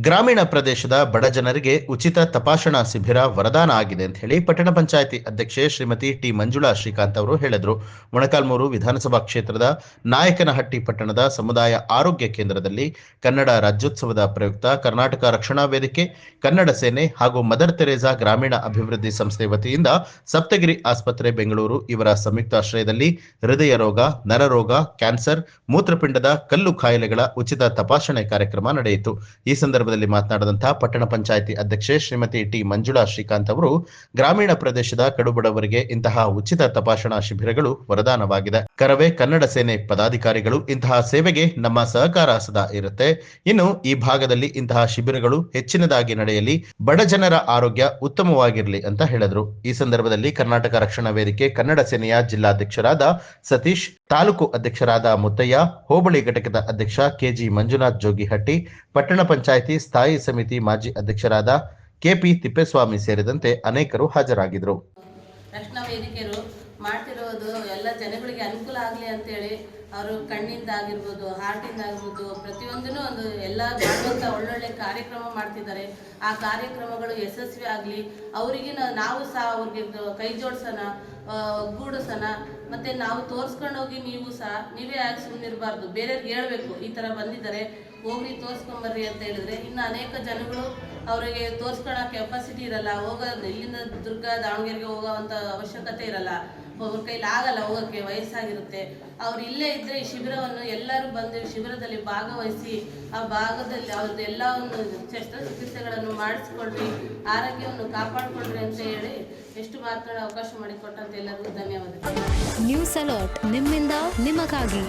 ಗ್ರಾಮೀಣ ಪ್ರದೇಶದ ಬಡ ಜನರಿಗೆ ಉಚಿತ ತಪಾಸಣಾ ಶಿಬಿರ ವರದಾನ ಆಗಿದೆ ಅಂತ ಹೇಳಿ ಪಟ್ಟಣ ಪಂಚಾಯಿತಿ ಅಧ್ಯಕ್ಷೆ ಶ್ರೀಮತಿ ಟಿ ಮಂಜುಳಾ ಶ್ರೀಕಾಂತ್ ಅವರು ಹೇಳಿದರು. ಮೊಳಕಾಲ್ಮೂರು ವಿಧಾನಸಭಾ ಕ್ಷೇತ್ರದ ನಾಯಕನಹಟ್ಟಿ ಪಟ್ಟಣದ ಸಮುದಾಯ ಆರೋಗ್ಯ ಕೇಂದ್ರದಲ್ಲಿ ಕನ್ನಡ ರಾಜ್ಯೋತ್ಸವದ ಪ್ರಯುಕ್ತ ಕರ್ನಾಟಕ ರಕ್ಷಣಾ ವೇದಿಕೆ, ಕನ್ನಡ ಸೇನೆ ಹಾಗೂ ಮದರ್ ತೆರೇಸಾ ಗ್ರಾಮೀಣ ಅಭಿವೃದ್ಧಿ ಸಂಸ್ಥೆ ವತಿಯಿಂದ ಸಪ್ತಗಿರಿ ಆಸ್ಪತ್ರೆ ಬೆಂಗಳೂರು ಇವರ ಸಂಯುಕ್ತಾಶ್ರಯದಲ್ಲಿ ಹೃದಯ ರೋಗ, ನರರೋಗ, ಕ್ಯಾನ್ಸರ್, ಮೂತ್ರಪಿಂಡದ ಕಲ್ಲು ಕಾಯಿಲೆಗಳ ಉಚಿತ ತಪಾಸಣೆ ಕಾರ್ಯಕ್ರಮ ನಡೆಯಿತು. ಈ ಸಂದರ್ಭದಲ್ಲಿ ಮಾತನಾಡಿದಂತಹ ಪಟ್ಟಣ ಪಂಚಾಯಿತಿ ಅಧ್ಯಕ್ಷೆ ಶ್ರೀಮತಿ ಟಿ ಮಂಜುಳಾ ಶ್ರೀಕಾಂತ್ ಅವರು, ಗ್ರಾಮೀಣ ಪ್ರದೇಶದ ಕಡುಬಡವರಿಗೆ ಇಂತಹ ಉಚಿತ ತಪಾಸಣಾ ಶಿಬಿರಗಳು ವರದಾನವಾಗಿದೆ. ಕರವೇ ಕನ್ನಡ ಸೇನೆ ಪದಾಧಿಕಾರಿಗಳು ಇಂತಹ ಸೇವೆಗೆ ನಮ್ಮ ಸಹಕಾರ ಸದಾ ಇರುತ್ತೆ. ಇನ್ನು ಈ ಭಾಗದಲ್ಲಿ ಇಂತಹ ಶಿಬಿರಗಳು ಹೆಚ್ಚಿನದಾಗಿ ನಡೆಯಲಿ, ಬಡ ಜನರ ಆರೋಗ್ಯ ಉತ್ತಮವಾಗಿರಲಿ ಅಂತ ಹೇಳಿದರು. ಈ ಸಂದರ್ಭದಲ್ಲಿ ಕರ್ನಾಟಕ ರಕ್ಷಣಾ ವೇದಿಕೆ ಕನ್ನಡ ಸೇನೆಯ ಜಿಲ್ಲಾಧ್ಯಕ್ಷರಾದ ಸತೀಶ್, ತಾಲೂಕು ಅಧ್ಯಕ್ಷರಾದ ಮುತ್ತಯ್ಯ, ಹೋಬಳಿ ಘಟಕದ ಅಧ್ಯಕ್ಷ ಕೆಜಿ ಮಂಜುನಾಥ್ ಜೋಗಿಹಟ್ಟಿ, ಪಟ್ಟಣ ಪಂಚಾಯಿತಿ ಸ್ಥಾಯಿ ಸಮಿತಿ ಮಾಜಿ ಅಧ್ಯಕ್ಷರಾದ ಕೆಪಿ ತಿಪ್ಪೇಸ್ವಾಮಿ ಸೇರಿದಂತೆ ಅನೇಕರು ಹಾಜರಾಗಿದ್ದರು. ರಕ್ಷಣಾ ವೇದಿಕೆಯರು ಮಾಡ್ತಿರೋದು ಎಲ್ಲ ಜನಗಳಿಗೆ ಅನುಕೂಲ ಆಗಲಿ ಅಂತೇಳಿ ಅವರು ಕಣ್ಣಿಂದ ಆಗಿರ್ಬೋದು, ಹಾರ್ಟಿಂದ ಆಗಿರ್ಬೋದು, ಪ್ರತಿಯೊಂದೂ ಒಂದು ಎಲ್ಲ ಮಾಡುವಂಥ ಒಳ್ಳೊಳ್ಳೆ ಕಾರ್ಯಕ್ರಮ ಮಾಡ್ತಿದ್ದಾರೆ. ಆ ಕಾರ್ಯಕ್ರಮಗಳು ಯಶಸ್ವಿ ಆಗಲಿ, ಅವರಿಗೆ ನಾವು ಸಹ ಅವ್ರಿಗೆ ಕೈ ಜೋಡಿಸೋಣ, ಒಗ್ಗೂಡಿಸೋಣ. ಮತ್ತು ನಾವು ತೋರಿಸ್ಕೊಂಡು ಹೋಗಿ ನೀವು ಸಹ ನೀವೇ ಆಗಿ ಸುಮ್ಮನಿರಬಾರ್ದು, ಬೇರೆಯವ್ರಿಗೆ ಹೇಳಬೇಕು ಈ ಥರ ಬಂದಿದ್ದಾರೆ, ಹೋಗಿ ತೋರಿಸ್ಕೊಂಬರ್ರಿ ಅಂತ ಹೇಳಿದ್ರೆ ಇನ್ನು ಅನೇಕ ಜನಗಳು ಅವರಿಗೆ ತೋರಿಸ್ಕೊಳ್ಳೋ ಕೆಪಾಸಿಟಿ ಇರಲ್ಲ, ಹೋಗೋದು ಇಲ್ಲಿಂದ ದುರ್ಗ ದಾವಣಗೆರೆಗೆ ಹೋಗೋವಂಥ ಅವಶ್ಯಕತೆ ಇರಲ್ಲ, ಒಬ್ಬರ ಕೈಲಿ ಆಗಲ್ಲ ಹೋಗೋಕ್ಕೆ, ವಯಸ್ಸಾಗಿರುತ್ತೆ. ಅವ್ರು ಇಲ್ಲೇ ಇದ್ದರೆ ಈ ಶಿಬಿರವನ್ನು ಎಲ್ಲರೂ ಬಂದು ಶಿಬಿರದಲ್ಲಿ ಭಾಗವಹಿಸಿ ಆ ಭಾಗದಲ್ಲಿ ಅವ್ರದ್ದು ಎಲ್ಲ ಒಂದು ಶಸ್ತ್ರಚಿಕಿತ್ಸೆಗಳನ್ನು ಮಾಡಿಸ್ಕೊಳ್ರಿ, ಆರೋಗ್ಯವನ್ನು ಕಾಪಾಡಿಕೊಳ್ರಿ ಅಂತ ಹೇಳಿ ಎಷ್ಟು ಮಾತನಾಡೋ ಅವಕಾಶ ಮಾಡಿಕೊಟ್ಟಂತ ಎಲ್ಲರಿಗೂ ಧನ್ಯವಾದಗಳು. ನ್ಯೂಸ್ ಅಲರ್ಟ್ ನಿಮ್ಮಿಂದ ನಿಮಗಾಗಿ.